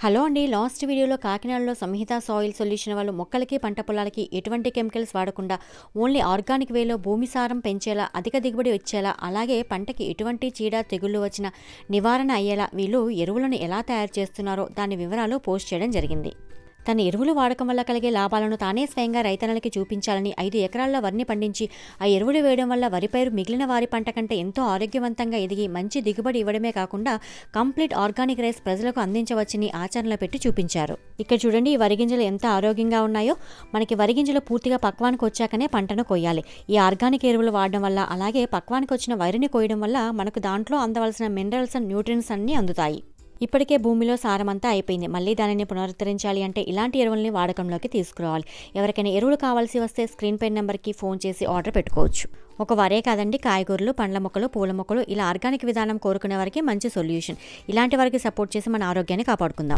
Hello అండి. Last వీడియోలో కాకినాడలో సంహిత సాయిల్ సొల్యూషన్ వాళ్ళు మొక్కలకి, పంట పొలాలకి ఎటువంటి కెమికల్స్ వాడకుండా ఓన్లీ ఆర్గానిక్ వేలో భూమి సారం పెంచేలా, అధిక దిగుబడి వచ్చేలా, అలాగే పంటకి ఎటువంటి చీడ, తెగుళ్ళు వచ్చినా నివారణ అయ్యేలా వీళ్ళు ఎరువులను ఎలా తయారు చేస్తున్నారో దాని వివరాలు పోస్ట్ చేయడం జరిగింది. తన ఎరువులు వాడకం వల్ల కలిగే లాభాలను తానే స్వయంగా రైతన్నలకి చూపించాలని 5 ఎకరాల్లో వరిని పండించి ఆ ఎరువులు వేయడం వల్ల వరి పైరు మిగిలిన వారి పంట కంటే ఎంతో ఆరోగ్యవంతంగా ఎదిగి మంచి దిగుబడి ఇవ్వడమే కాకుండా కంప్లీట్ ఆర్గానిక్ రైస్ ప్రజలకు అందించవచ్చని ఆచరణలో పెట్టి చూపించారు. ఇక్కడ చూడండి, ఈ వరి గింజలు ఎంత ఆరోగ్యంగా ఉన్నాయో. మనకి వరి గింజలు పూర్తిగా పక్వానికి వచ్చాకనే పంటను కొయ్యాలి. ఈ ఆర్గానిక్ ఎరువులు వాడడం వల్ల, అలాగే పక్వానికి వచ్చిన వరిని కోయడం వల్ల మనకు దాంట్లో అందవలసిన మినరల్స్ అండ్ న్యూట్రియన్స్ అన్నీ అందుతాయి. ఇప్పటికే భూమిలో సారమంతా అయిపోయింది. మళ్ళీ దానిని పునరుద్ధరించాలి అంటే ఇలాంటి ఎరువుల్ని వాడకంలోకి తీసుకురావాలి. ఎవరికైనా ఎరువులు కావాల్సి వస్తే స్క్రీన్ పై నెంబర్కి ఫోన్ చేసి ఆర్డర్ పెట్టుకోవచ్చు. ఒక వరే కాదండి, కాయగూరలు, పండ్ల మొక్కలు, పూల మొక్కలు ఇలా ఆర్గానిక్ విధానం కోరుకునే వారికి మంచి సొల్యూషన్. ఇలాంటి వారికి సపోర్ట్ చేసి మన ఆరోగ్యాన్ని కాపాడుకుందాం.